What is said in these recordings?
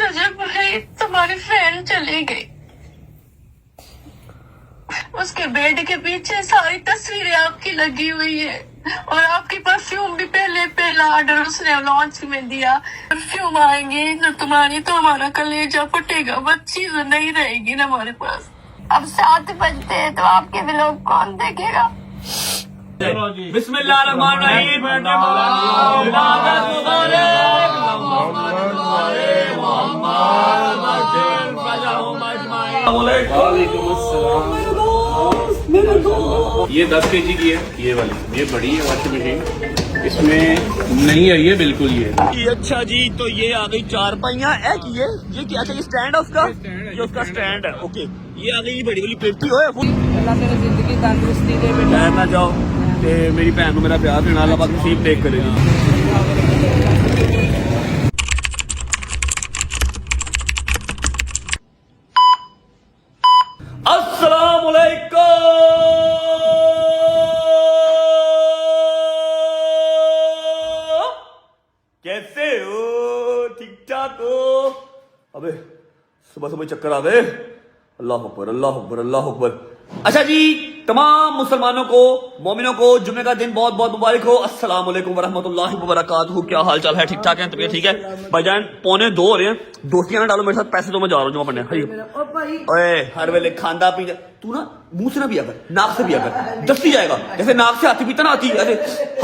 रजब भाई तुम्हारी फ्रेंड चली गई, उसके बेड के पीछे सारी तस्वीरें आपकी लगी हुई है और आपकी परफ्यूम भी पहला ऑर्डर उसने लॉन्च में दिया। परफ्यूम आएंगी तो तुम्हारी तो हमारा कलेजा फटेगा, बच्ची तो नहीं रहेगी ना हमारे पास। अब 7 बजते हैं तो आपके व्लॉग कौन देखेगा। बिस्मिल्लाहिर्रहमानिर्रहीम। ये 10 kg की है, ये वाली, ये बड़ी है वॉशिंग मशीन, इसमें नहीं है ये बिल्कुल ये। अच्छा जी, तो ये आ गई 4 पहियां। ये क्या चाहिए, स्टैंड है उसका, ये उसका स्टैंड है। ओके, ये आ गई बड़ी वाली पेटी हो जिंदगी तंदुरुस्ती दे बेटा, ना जाओ ते मेरी भैन को मेरा प्यार देना, अल्लाह पाक नसीब देख करेगी। अस्सलाम वालेकुम, कैसे हो, ठीक ठाक हो। अबे सुबह सुबह चक्कर आ गए, अल्लाह अकबर अल्लाह अकबर अल्लाह अकबर। अच्छा जी, तमाम मुसलमानों को, मोमिनों को जुम्मे का दिन बहुत बहुत मुबारक हो। अस्सलाम वालेकुम वरहमतुल्लाहि वबरकातुहू। क्या हाल चाल है, ठीक ठाक है, तबीयत ठीक है। भाईजान 1:45 हो रहे हैं, दोस्तियां ना डालो मेरे साथ, पैसे तो मैं जा रहा हूँ जमा पढ़ने। ओए हर वेले खांदा पींदा तू ना मुंह से ना पिया कर, नाक से पिया कर, दस्ती जाएगा। जैसे नाक से हाथी पीता ना, आती ऐसे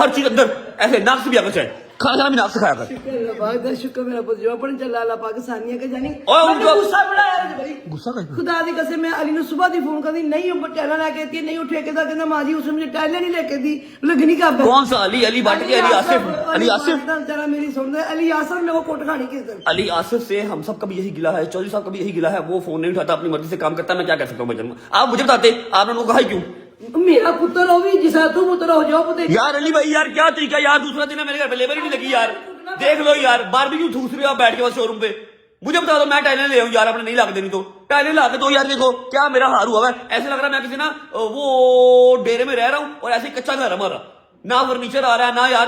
हर चीज अंदर, ऐसे नाक से पिया कर, चाहे खाना खाना भी नाक से खाया कर। शुक्र मेरा पुत जवाब पढ़ चला अल्लाह पाकिस्तानिया के जानी ओए उनको गुस्सा बड़ा यार भाई, गुस्सा कर खुदा दी कसम मैं अली ने सुबह दी फोन कर दी, नहीं वो टैला लेके आती नहीं उठे के दा कहना मां जी उसने मुझे टैले नहीं लेके दी, लगनी का कौन सा अली, अली बाट के, अली आसिफ, अली आसिफ जरा मेरी सुन दे, अली आसिफ ने वो कोट खानी के इधर। अली आसिफ से हम सब का भी यही गिला है, चौधरी साहब का भी यही गिला है, वो फोन नहीं उठाता, अपनी मर्जी से काम करता है। मैं क्या कह सकता हूँ भाईजान, आप मुझे बताते, आपने उनको कहा ही क्यों। मेरा पुत्र हो भी जिसा तू पुत्र हो जाओ पुत्र यार अली भाई यार क्या तरीका यार, दूसरा दिन है मेरे घर पे लेबर ही नहीं लगी यार, देख लो यार, बारबेक्यू ठूस रहे हो आप बैठ के बस शोरूम पे। मुझे बता दो, मैं टाइलें ले आऊं यार, आपने नहीं ला के देनी तो टाइलें ला के दो यार। देखो क्या मेरा हार हुआ है, ऐसे लग रहा है मैं किसी ना वो डेरे में रह रहा हूँ और ऐसे कच्चा घर हमारा, ना फर्नीचर आ रहा है ना यार।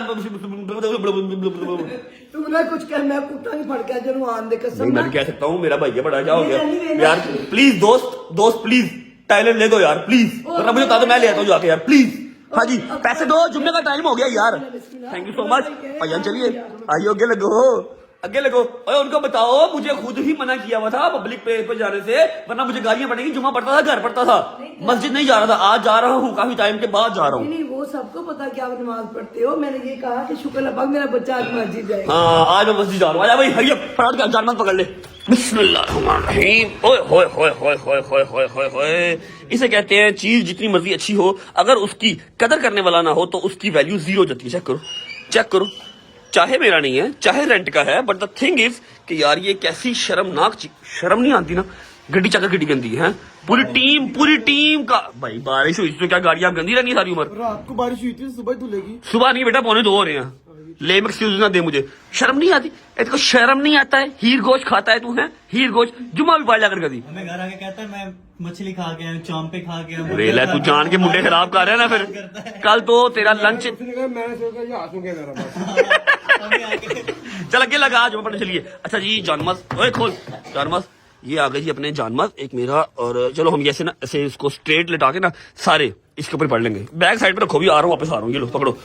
तू ना कुछ कर, मैं कुत्ता नहीं फड़ के जरूर आन दे कसम। मैं भी कह सकता हूँ, मेरा भैया बड़ा क्या हो गया यार। प्लीज दोस्त प्लीज टाइलें ले दो यार प्लीज, वरना मुझे बता दो मैं ले आता हूँ जाके यार प्लीज। हाँ जी पैसे दो, जुम्मे का टाइम हो गया यार। थैंक यू सो मच भैया, चलिए आइए आगे लगो। और उनको बताओ मुझे खुद ही मना किया हुआ था पब्लिक प्लेस पर जाने से, वरना मुझे गालियां पड़ेगी। जुम्मा पड़ता था, घर पड़ता था, मस्जिद नहीं जा रहा था, आज जा रहा हूँ, काफी टाइम के बाद जा रहा हूँ। नहीं वो सबको पता कि आप नमाज पढ़ते हो, मैंने ये कहा कि शुक्र अल्लाह पाक मेरा बच्चा आज मस्जिद जाए। हाँ आज मैं मस्जिद जा रहा हूँ, आजा भाई हरिया फटाफट के जानमत पकड़ ले। बिस्मिल्लाहिर्रहमानिर्रहीम। ओए होए होए होए होए होए होए होए होए, इसे कहते हैं चीज जितनी मर्जी अच्छी हो, अगर उसकी कदर करने वाला ना हो तो उसकी वैल्यू 0 हो जाती है। चेक करो, चाहे मेरा नहीं है चाहे रेंट का है, बट द थिंग इज कि यार ये कैसी शर्मनाक चीज, शर्म नहीं आती ना, गड्डी चक्कर गड्डी गंदी है। पूरी टीम का भाई, बारिश हुई तो क्या गाड़ियां गंदी रहनी सारी उम्र। रात को बारिश हुई थी, सुबह धुलेगी। सुबह नहीं बेटा, 1:45 हो रहे हैं, लेम एक्सक्यूज ना दे मुझे, शर्म नहीं आती, इसको शर्म नहीं आता है। हीर गोश्त खाता है तू, है हीर गोश्त, जुम्मा भी पढ़ जा कर कभी। हमें घर आके कहता है मैं मछली खा के आया, चौंपे खा के आया। रेला तू जान के मुंडे खराब कर रहा है ना, फिर कल तो तेरा लंच। मैंने सोचा ये आंसू के चल अगे लगा, आज पढ़ने चलिए। अच्छा जी जानमस, ओए खोल जानमस, ये आ गए जी अपने जानमस, एक मेरा, और चलो हम ऐसे ना ऐसे इसको स्ट्रेट लेटा के ना सारे इसके ऊपर पढ़ लेंगे। बैक साइड पे रखो, भी आ रहा हूँ वापस आ रहा हूँ, ये लो पकड़ो।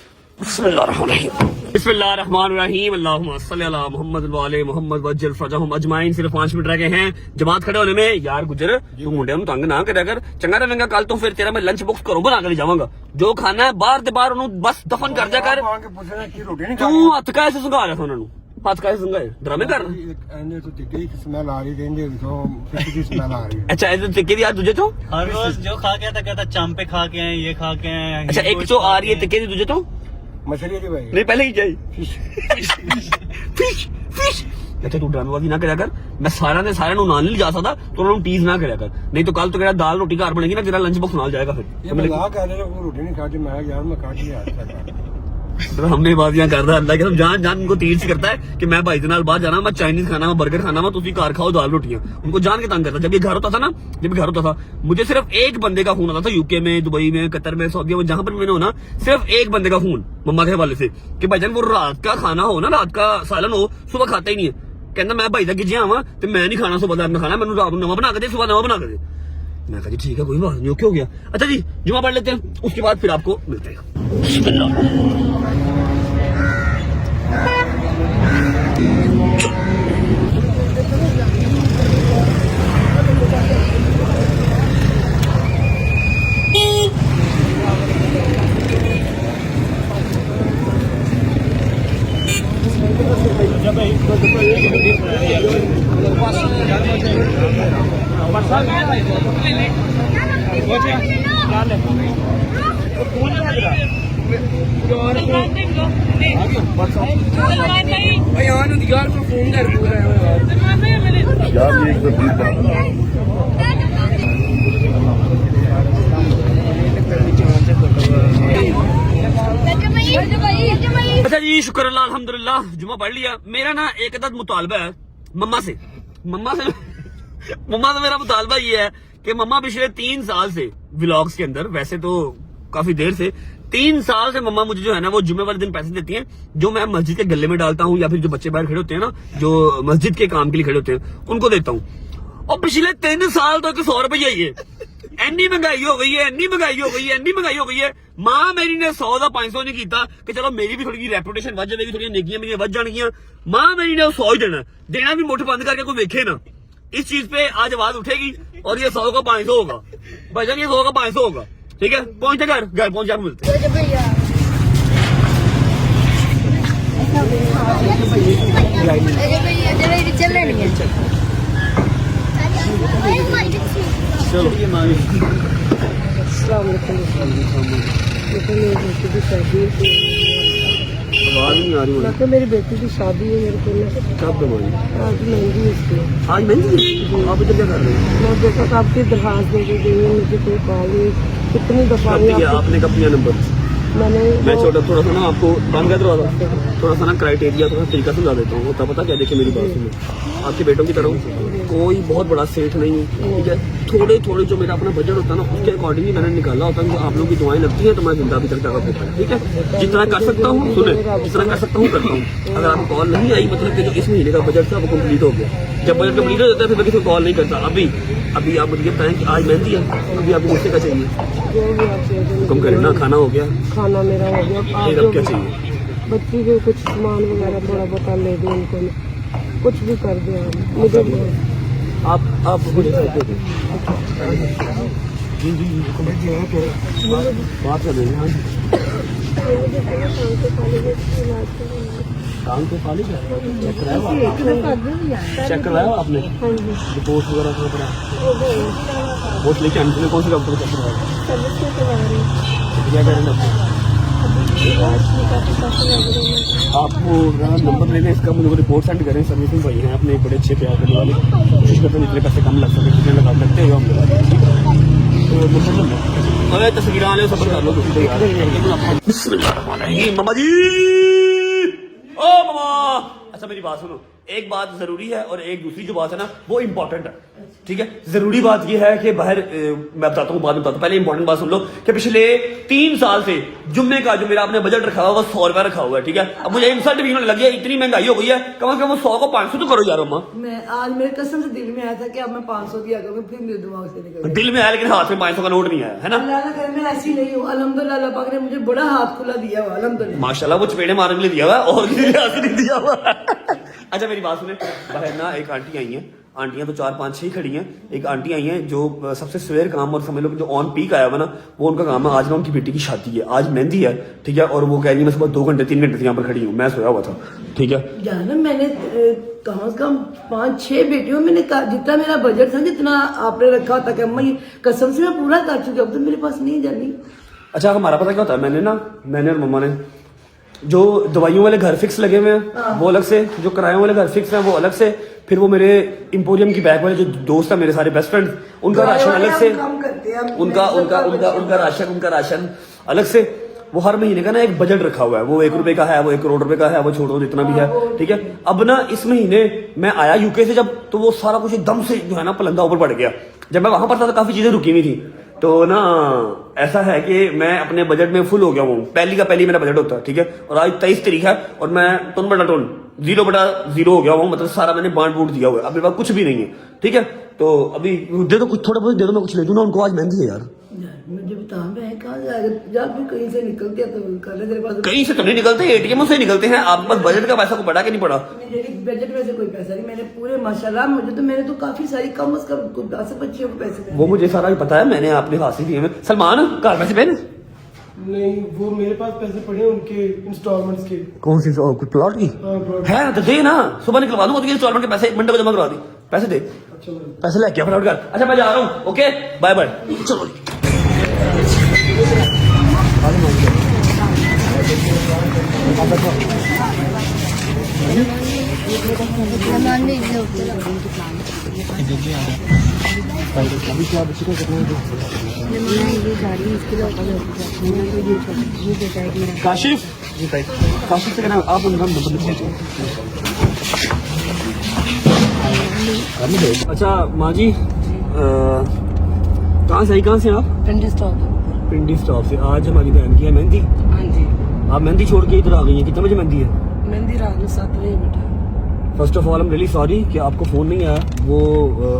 बिस्मिल्लाहिर्रहमानिर्रहीम, अल्लाहुम्मा सल्ली अला मुहम्मद व आले मुहम्मद वज्जल फरजहुम अजमाइन। सिर्फ 5 मिनट रह गए हैं जमात खड़े होने में। यार गुजर तू मुंडे नु तंग ना करया कर, चंगा रहेगा। कल तो फिर तेरा मैं लंच बॉक्स घरों बना कर जावांगा, जो खाना है बाहर ते बाहर उन्होंने बस दफन कर जा कर। तू हथ कैसे संघा रहा था उन्होंने, हथ कैसे संघाए, ड्रामे कर। अच्छा ऐसे तिक्के दी यार तुझे तो हर रोज जो खा के आता कहता चंपे खा के आए, ये खा के आए। अच्छा एक तो आ रही है तिक्के दी तुझे तो मछली भाई नहीं पहले ही चाहिए फिश। अच्छा तू ड्रामेबाजी ना करया कर, मैं सारा ने सारे नाल नहीं जा सकता तो उन्होंने टीज ना करया कर, नहीं तो कल तो तेरा दाल रोटी घर बनेगी ना, तेरा लंच बॉक्स नाल जाएगा। फिर रोटी नहीं खाती, मैं यार मैं खा लिया। हमने बाजियां करता अल्लाह के जान जान उनको तीर से करता है कि मैं भाई नाल बाहर जाना, मैं चाइनीज खाना, मैं बर्गर खाना, मैं तुसी कार खाओ दाल रोटियां, उनको जान के तंग करता। जब ये घर होता था ना, मुझे सिर्फ एक बंदे का फोन आता था, यूके में, दुबई में, कतर में, सऊदी में, जहां पर मैंने होना, सिर्फ एक बंदे का फोन मम्मा के हवाले से कि भाईजान वो रात का खाना हो ना, रात का सालन हो, सुबह खाता ही नहीं है। कहना मैं भाई तक गिजिया आवा तो मैं नहीं खाना सुबह का खाना, मैं रात नवा बना के दे, सुबह नवा बना के दे। मैं कहा जी ठीक है कोई बात नहीं, ओके हो गया। अच्छा जी जुमा पढ़ लेते हैं, उसके बाद फिर आपको मिलते हैं। अच्छा जी शुक्र अल्लाह अल्हम्दुलिल्लाह जुमा पढ़ लिया। मेरा ना एक अदद मुतालबा है मम्मा से मेरा मुतालबा ये है कि मम्मा पिछले 3 साल से व्लॉग्स के अंदर, वैसे तो काफी देर से, 3 साल से मम्मा मुझे जो है ना वो जुमे वाले दिन पैसे देती हैं, जो मैं मस्जिद के गले में डालता हूँ या फिर जो बच्चे बाहर खड़े होते हैं ना, जो मस्जिद के काम के लिए खड़े होते हैं, उनको देता हूँ। और पिछले 3 साल तो 100 रुपया ही है। एनी महंगाई हो गई है, एनी महंगाई हो गई है, एनी महंगाई हो गई है। मां मेरी ने 100 का 500 नहीं किया कि चलो मेरी भी थोड़ी रेपुटेशन बढ़ जाएगी, थोड़ी नेकियां मेरी बढ़ जाएंगी। मां मेरी ने 100 ही देना भी मुठ बंद करके कोई देखे ना। इस चीज पे आज आवाज उठेगी और ये 100 का 500 होगा भाईजान, ये 100 का 500 होगा। ठीक है पहुंचते घर पहुंच जाकर मिलते हैं। चलो आवाज नहीं आ रही तो मेरी बेटी की शादी है मेरे को, कब दवाई आज मेहंदी है इसकी। आज महंगी आप इधर क्या कर रहे हैं? मैं देखा तो आपकी दरखास्त दे दी है, मुझे कोई कॉल नहीं, कितनी दफा कब दिया आपने, कब दिया नंबर? मैंने मैं थोड़ा सा ना आपको बंद कर दरवाजा, थोड़ा सा ना क्राइटेरिया थोड़ा तरीका समझा देता हूँ। होता पता क्या, देखिए मेरी बात सुनो, आपके बेटों की तरह कोई बहुत बड़ा सेठ नहीं है, ठीक है। थोड़े थोड़े जो मेरा अपना बजट होता है ना उसके अकॉर्डिंग ही मैंने निकाला होता है कि आप लोगों की दुआएं लगती हैं तो मैं जिंदा अभी तक जगह पे है, ठीक है। जितना कर सकता हूँ सुने, जितना कर सकता हूँ करता हूँ। अगर आपको कॉल नहीं आई मतलब कि जो इस महीने का बजट था वो कंप्लीट हो गया। जब बजट कंप्लीट हो जाता है फिर मैं किसी को कॉल नहीं करता। अभी आप मुझे बताएं कि आज मेहंदी है, अभी आपको मुझसे क्या चाहिए? हुक्म करें ना, खाना हो गया, खाना मेरा हो गया, फिर अब क्या चाहिए? बच्ची को कुछ सामान वगैरह थोड़ा बहुत ले दो उनको, कुछ भी कर दो मुझे। आप मुझे बात कर रहे हैं काम तो खाली चेक कराया आपने, रिपोर्ट वगैरह रिपोर्ट लेके आने कौन सी डॉक्टर चेक करवाया? क्या कह रहे हैं आपको नंबर लेना इसका, मुझे रिपोर्ट सेंड करें। सर्विसिंग भाई हैं अपने बड़े अच्छे प्यार करने वाले, कोशिश करते हैं जितने पैसे कम लग सके जितने लगा सकते हो हम तो अरे तस्वीर आने सफर कर लो मामा जी। ओ मामा अच्छा मेरी बात सुनो, एक बात जरूरी है और एक दूसरी जो बात है ना वो इम्पोर्टेंट है, ठीक है। जरूरी बात ये है कि बाहर मैं बताता हूँ बाद में बताता हूँ, पहले इंपॉर्टेंट बात सुन लो कि पिछले 3 साल से जुम्मे का जो मेरा आपने बजट रखा हुआ वो 100 रुपया रखा हुआ है, ठीक है। अब मुझे इंसल्ट भी होने लगी है, इतनी महंगाई हो गई है, कम से कम 100 को 500 तो करो यार अम्मा। मैं आज मेरे कसम से दिल में आया था कि अब मैं 500 दिया करूँ, फिर मेरे दिमाग से निकल गया। दिल में आया लेकिन हाथ में 500 का नोट नहीं आया है ना। अल्लाह ना करे मैं ऐसी नहीं हूँ, अल्हम्दुलिल्लाह अल्लाह पाक ने मुझे बड़ा हाथ खुला दिया हुआ, अल्हम्दुलिल्लाह माशाल्लाह। वो चपेड़े मारने के लिए दिया हुआ है और किसी लिहाज से नहीं दिया हुआ। अच्छा मेरी बात सुने, बाहर ना एक आंटी आई हैं, आंटियां तो 4 5 6 खड़ी हैं। एक आंटी आई हैं जो सबसे सवेर काम और समझ लो जो ऑन पीक आया हुआ ना वो उनका काम है। आज ना उनकी बेटी की शादी है, आज मेहंदी है, ठीक है। और वो कह रही है मैं सुबह 2 घंटे 3 घंटे से यहाँ पर खड़ी हूँ, मैं सोया हुआ था, ठीक है। जाना मैंने कम से कम 5 6 बेटियों मैंने जितना मेरा बजट था जितना आपने रखा था कि अम्मा ये कसम से मैं पूरा कर चुकी, अब तो मेरे पास नहीं जानी। अच्छा हमारा पता क्या होता है, मैंने और मम्मा ने जो दवाइयों वाले घर फिक्स लगे हुए हैं वो अलग से, जो किरायों वाले घर फिक्स हैं वो अलग से, फिर वो मेरे इंपोरियम की बैग वाले जो दोस्त हैं मेरे सारे बेस्ट फ्रेंड उनका राशन अलग से, उनका राशन अलग से। वो हर महीने का ना एक बजट रखा हुआ है, वो 1 रुपए का है, वो 1 करोड़ रुपए का है, वो छोड़ो जितना भी है, ठीक है। अब ना इस महीने मैं आया यूके से जब, तो वो सारा कुछ एकदम से जो है ना पलंदा ऊपर पड़ गया। जब मैं वहां पर था तो काफी चीजें रुकी हुई थी, तो ना ऐसा है कि मैं अपने बजट में फुल हो गया हूँ। पहली का पहली मेरा बजट होता है, ठीक है। और आज 23 तारीख है और मैं टोन बटा टोन 0/0 हो गया हूँ। मतलब सारा मैंने बांट बूट दिया हुआ है, अब मेरे पास कुछ भी नहीं है, ठीक है। तो अभी दे दो कुछ, थोड़ा बहुत दे दो, मैं कुछ ले दूँ ना उनको। आज मेहंदी है यार। मुझे बता, मैं कहाँ जाएगा जब भी कहीं से निकल गया तो कर ले, तेरे पास कहीं से तो नहीं निकलते, एटीएम से निकलते हैं। आप बस बजट का पैसा को बढ़ा के नहीं पड़ा। मेरे बजट में से कोई पैसा नहीं, मैंने पूरे माशाल्लाह मैंने तो काफी सारी कम से कम 10 बच्चियों को पैसे दिए। वो मुझे सारा ही पता है, मैंने आपने हासिल किए हैं। सलमान घर पैसे पहने नहीं, वो मेरे पास पैसे पड़े हैं उनके इंस्टॉलमेंट्स के। कौन सी कुछ प्लॉट की प्लॉट है तो दे ना, सुबह निकलवा दूंगा। तो इंस्टॉलमेंट के पैसे मंडे को जमा करवा दी, पैसे दे। अच्छा भाई। पैसे लेके फटाफट कर। अच्छा मैं जा रहा हूँ, ओके बाय बाय। चलो काशिफ, काशिफ से कहना आप अच्छा माँ जी कहाँ से आई, कहाँ से आप? पिंडी स्टॉप। पिंडी स्टॉप से। आज हमारी बहन की है मेहंदी। हाँ जी, आप मेहंदी छोड़ के इधर आ गई हैं, कितने बजे मेहंदी है? मेहंदी रात में 7 बजे बेटा। First of all I am really sorry कि आपको फोन नहीं आया। वो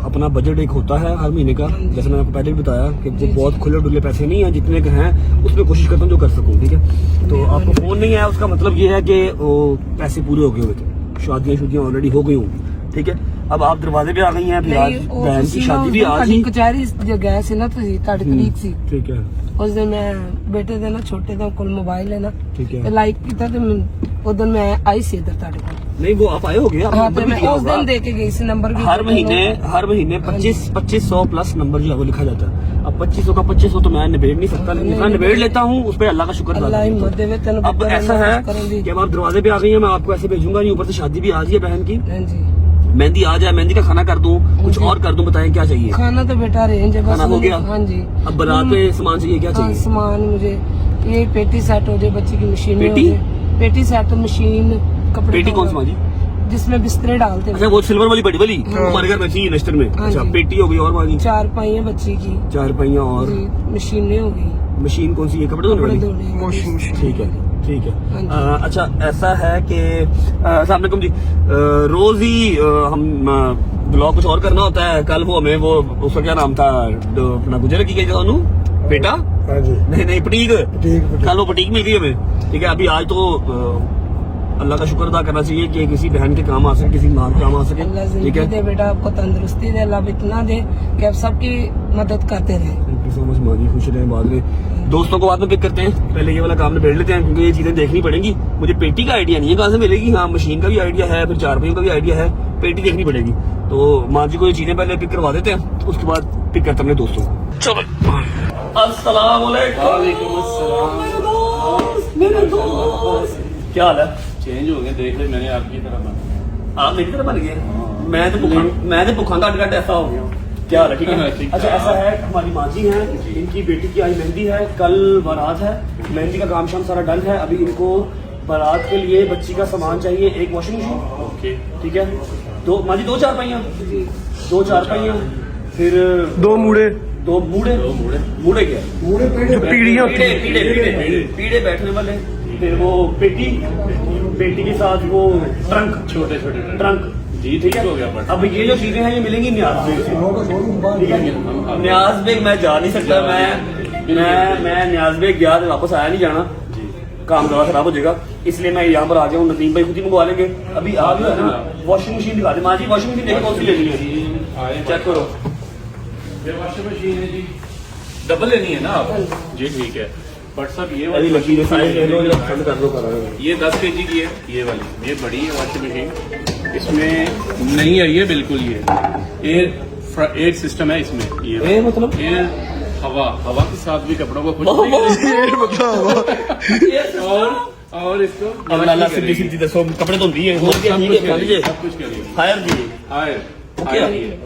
अपना बजट एक होता है हर महीने का, जैसे मैंने आपको पहले भी बताया कि वो बहुत खुले डुले पैसे नहीं है, जितने के हैं उसमें कोशिश करता हूँ जो कर सकूँ, ठीक है। तो आपको फोन नहीं आया, उसका मतलब ये है कि वो पैसे पूरे हो गए हुए थे, शादियाँ ऑलरेडी हो गई हूँ, ठीक है। अब आप दरवाजे पे आ गई हैं, फिर आज बहन की शादी भी आज ही। कचहरी गए थे ना, ਤੁਹਾਡੀ ਤਰੀਕ ਸੀ। ठीक है, ਉਸ ਦਿਨ ਮੈਂ ਬੇਟੇ ਦੇ ਨਾ ਛੋਟੇ ਦੇ ਕੋਲ ਮੋਬਾਈਲ ਹੈ ਨਾ, ठीक है। ਤੇ ਲਾਈਕ ਕੀਤਾ ਤੇ ਉਸ ਦਿਨ ਮੈਂ ਆਈ ਸੀ ਇੱਧਰ ਤੁਹਾਡੇ ਕੋਲ। नहीं वो आप आए हो गए, ਹਾਂ ਤੇ ਮੈਂ ਉਸ ਦਿਨ ਦੇ ਕੇ ਗਈ ਸੀ नंबर भी। हर महीने 2500 प्लस नंबर जो है वो लिखा जाता है। अब 2500 का 2500 तो मैं निबेड़ नहीं सकता, जितना निबेड़ लेता हूँ उस पर अल्लाह का शुक्र अदा अल्लाह करता हिम्मत देवे हूं। तेन। अब ऐसा है कि अब आप दरवाजे पे आ गई हैं, मैं आपको ऐसे भेजूंगा नहीं, ऊपर से शादी भी आज ही है बहन की। हाँ जी, मेहंदी आ जाए, मेहंदी का खाना कर दूं, कुछ और कर दूं, बताएं क्या चाहिए? खाना तो बेटा रेंज है बस। खाना हो गया? हाँ जी। अब बारात पे सामान चाहिए, क्या हाँ, चाहिए? सामान मुझे ये पेटी सेट हो जाए, बच्चे की मशीन पेटी? पेटी सेट, मशीन, कपड़े। पेटी कौन सी माँ जी? जिसमें बिस्तरे डालते अच्छा हैं। वो सिल्वर वाली बड़ी वाली हमारे घर में चाहिए नश्तर में। हाँ अच्छा जी। पेटी हो गई, और माँ जी? 4 पाइयां बच्ची की 4 पहिया और जी, मशीनें हो गई, मशीन कौन सी है? कपड़े धोने कपड़े वाली? धोने। ठीक है, ठीक हाँ है। जी। अच्छा ऐसा है कि अस्सलाम वालेकुम जी, रोज ही हम ब्लॉग कुछ और करना होता है। कल वो हमें वो उसका क्या नाम था, अपना गुजर की गई था बेटा? हाँ जी। नहीं पटीक, कल वो पटीक मिल गई हमें, ठीक है। अभी आज तो अल्लाह का शुक्र अदा करना चाहिए कि किसी बहन के काम आ सके, किसी माँ के काम आ सके, अल्लाह ठीक जिंदगी है। दे बेटा, आपको तंदुरुस्ती दे, अल्लाह इतना दे कि आप सबकी मदद करते रहे। थैंक यू सो मच माँ जी, खुश रहें। बाद में दोस्तों को बाद में पिक करते हैं, पहले ये वाला काम निबेड़ लेते हैं क्योंकि ये चीजें देखनी पड़ेंगी। मुझे पेटी का आइडिया नहीं है कहाँ से मिलेगी। हाँ मशीन का भी आइडिया है, फिर 4 पहियों का भी आइडिया है, पेटी देखनी पड़ेगी। तो माँ जी को ये चीजें पहले पिक करवा देते हैं, उसके बाद पिक करते हैं अपने दोस्तों को। चलो अस्सलाम वालेकुम। क्या हाल है? चेंज हो गए, देख ले मैंने आपकी तरह बना। आप मेरी तरह बन गए? मैं तो भुखा घट ऐसा हो गया। क्या हाल है? ठीक है। ठीक अच्छा ऐसा है, हमारी माँ जी हैं, इनकी बेटी की आज मेहंदी है, कल बारात है, मेहंदी का काम शाम सारा डन है। अभी इनको बारात के लिए बच्ची का सामान चाहिए, एक वॉशिंग मशीन, ओके, ठीक है। दो माँ जी 2-4 पहियां, 2-4 पहियां, फिर 2 मूड़े, 2 मूड़े। मूड़े क्या? मूड़े जो पीढ़ियाँ होती हैं। पीढ़े बैठने वाले, फिर वो पेटी, पेटी के साथ वो ट्रंक, छोटे छोटे ट्रंक जी, ठीक हो गया। बट अब ये जो चीजें हैं ये मिलेंगी न्याज बेग से, ठीक है। न्याज बेग मैं जा नहीं सकता, मैं न्याज बेग गया तो वापस आया नहीं जाना, काम थोड़ा खराब हो जाएगा, इसलिए मैं यहाँ पर आ गया हूँ। नदीम भाई खुद ही मंगवा लेंगे। अभी आ गया है ना, वॉशिंग मशीन दिखा दे माँ जी। वॉशिंग मशीन देखो कौन सी लेनी है, चेक करो। ये वॉशिंग मशीन है जी, डबल लेनी है ना आप? जी ठीक है। बट साहब ये अभी वाली लगी मशीन साइज ले लो, ठंड कर लो करा। ये 10 kg की है, ये वाली, ये बड़ी है वॉशिंग मशीन। इसमें नहीं है ये बिल्कुल, ये एयर सिस्टम है इसमें। ये मतलब एयर हवा के साथ भी कपड़ों को खुश और इसको अब लाला सीधी सीधी दसो कपड़े तो दी है, सब कुछ करिए। हायर दी हायर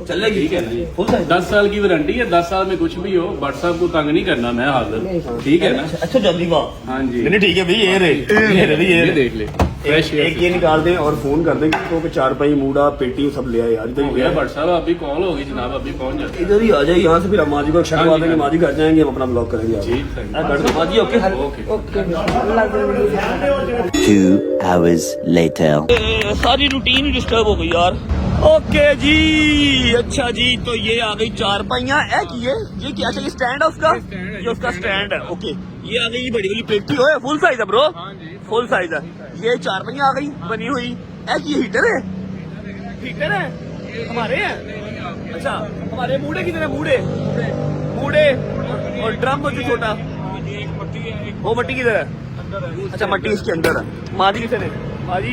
चलेगी, ठीक है ना जी। Full size. 10 साल की वारंटी है, 10 साल में कुछ भी हो बट साहब को तंग नहीं करना, मैं हाजिर, ठीक है ना? अच्छा जल्दी वाह। हाँ जी, नहीं ठीक है भाई, ये रे ये देख ले, फ्रेश एक ये निकाल दें और फोन कर दें तो कि 4 पाई मूड़ा पेटी सब ले आए यार इधर हो गया भट्ट साहब, अभी कॉल होगी जनाब, अभी पहुंच जाते इधर ही आ जाए यहाँ से, फिर हम माजी को एक शर्ट देंगे, माजी घर जाएंगे, हम अपना ब्लॉग करेंगे ठीक है। माजी ओके। 2 hours later. सारी रूटीन डिस्टर्ब हो गई यार। ओके जी, अच्छा जी, तो ये आ गई 4 पाइयां। ये क्या चाहिए, स्टैंड है उसका? ये उसका स्टैंड है। ओके, ये आ गई बड़ी वाली पेटी। ओए फुल साइज है ब्रो, फुल साइज है। ये 4 पाइयां आ गई बनी हुई। ये हीटर है, हीटर है हमारे हैं। अच्छा, हमारे मूड़े कितने हैं? मूड़े और ड्रम जो छोटा, वो मट्टी किधर है? अच्छा, मट्टी इसके अंदर है। माजी कितने ने? माजी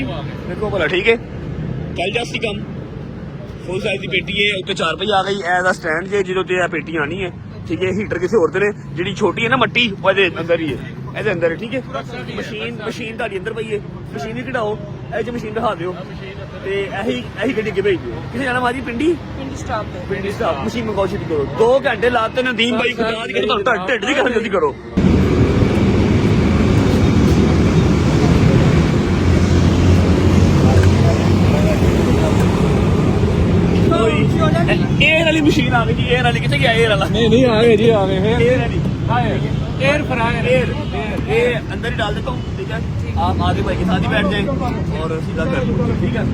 देखो बोला ठीक है, कल जासी कम फुल साइज की पेटी है, उत्ते 4 पाई आ गई एज अ स्टैंड जे जो पेटी आनी है। ठीक है, हीटर किसी होर ने, जी छोटी है ना मट्टी वो अंदर ही है, ਇਹਦੇ ਅੰਦਰ है। ठीक है, मशीन ਤੁਹਾਡੀ ਅੰਦਰ ਪਈ ਹੈ, मशीन ही ਕਢਾਓ, ਇਹ ਚ ਮਸ਼ੀਨ ਦਿਖਾ ਦਿਓ ਤੇ ਇਹੀ ਗੱਡੀ ਅੱਗੇ ਭੇਜ ਦਿਓ। ਕਿੱਥੇ ਜਾਣਾ ਮਾਜੀ? ਪਿੰਡੀ ਸਟਾਪ ਮਸ਼ੀਨ ਮੰਗਾਓ, ਛੇਤੀ ਕਰੋ। 2 ਘੰਟੇ ਲਾਤੇ ਨਦੀਮ ਭਾਈ ਖੁਦਾ ਦੀ ਕਿ ਤੁਹਾਨੂੰ ਢਿੱਡ ਦੀ ਕਰਨ ਜਲਦੀ ਕਰੋ। एयर वाली मशीन आ गई जी। एयर वाली कितने गया? एयर वाला नहीं आ गए जी, आ गए हैं। एयर वाली एयर फ्रायर। ये अंदर ही डाल देता हूँ। ठीक है, आप आगे भाई के साथ ही बैठ जाएं और सीधा कर दो। ठीक है,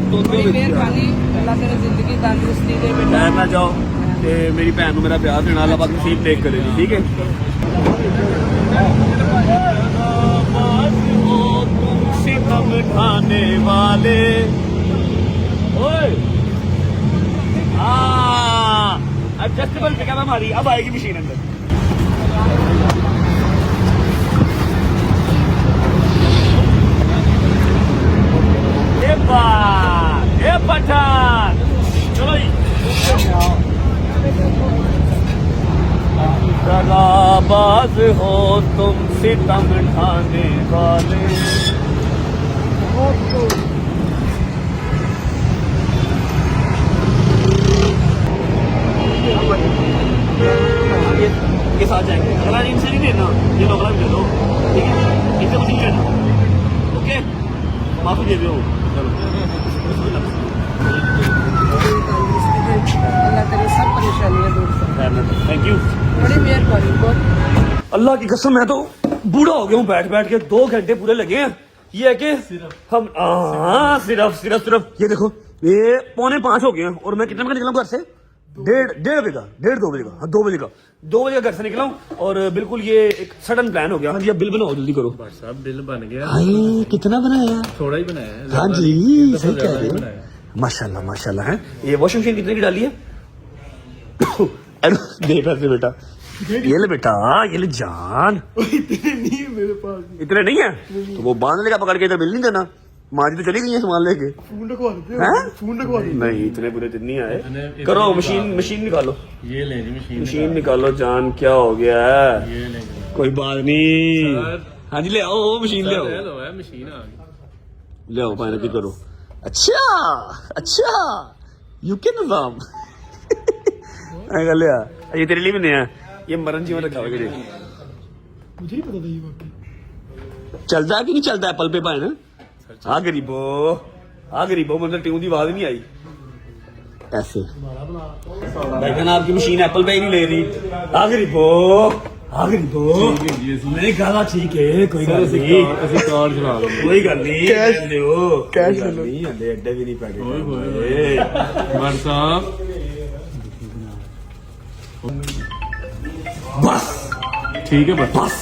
तो मेहरबानी, अल्लाह तेरी जिंदगी तंदुरुस्ती दे बेटा। ना जाओ ते मेरी भैन को मेरा प्यार देना, अल्लाह पाक नसीब देख करे जी। ठीक है, सितम खाने वाले ओए एडजस्टेबल पिकअप हमारी अब आएगी मशीन अंदर। ये पठान चलो जी, दगाबाज हो तुम सितम ढाने वाले। ये साथ जाएंगे, अगला इनसे नहीं देना, ये अगला भी दे दो। ठीक है, इनसे कुछ नहीं लेना। ओके, माफी दे दो। अल्लाह तेरी सब परेशानियां दूर करे। थैंक यू, बड़ी मेहरबानी बहुत। अल्लाह की कसम मैं तो बूढ़ा हो गया हूँ बैठ बैठ के। 2 घंटे पूरे लगे हैं। ये है कि हम सिर्फ ये देखो, ये 4:45 हो गए हैं और मैं कितने बजे निकला घर से? 1:30 बजे का, 2 बजे का, हाँ 2 बजे का, 2 बजे का घर से निकला हूँ और बिल्कुल ये एक सडन प्लान हो गया। हाँ जी, अब बिल बनाओ जल्दी करो। भट्ट साहब बिल बन गया, कितना बनाया? थोड़ा ही बनाया है। हाँ जी, सही कह रहे हो। बनाया। माशाल्लाह माशाल्लाह है। ये वॉशिंग मशीन कितने की डाली है? दे पैसे बेटा, ये ले बेटा, ये ले जान। इतने नहीं है मेरे पास। इतने नहीं है तो वो बांध लेगा पकड़ के, इधर बिल नहीं देना। माँ जी तो चली गई है सामान लेके। फोन रखवा देते हैं, हैं? फोन रखवा देते नहीं, इतने पूरे दिन नहीं आए। करो मशीन निकालो, ये ले जी मशीन निकालो जान, क्या हो गया है? ये ले जी कोई बात नहीं। सर। हाँ जी, ले आओ मशीन, ले आओ लो है मशीन आ गई। ले आओ, फाइनल की करो। अच्छा यूके निजाम ले आ, ये तेरे लिए भी नहीं है, ये मरण जीवन रखा हुआ है। मुझे ही पता था ये वाकई। चलता है कि नहीं चलता एप्पल पे पाए ना? हाँ गरीबो, मतलब ट्यून की आवाज नहीं आई ऐसे। लेकिन आपकी मशीन एप्पल पे ही नहीं ले रही। हाँ गरीबो, मैंने कहा ठीक है, कोई गल नहीं, कार चला लो। कोई गल नहीं, कैश ले लो। नहीं हले एडे भी नहीं पैके। भट्ट साहब बस ठीक है, बस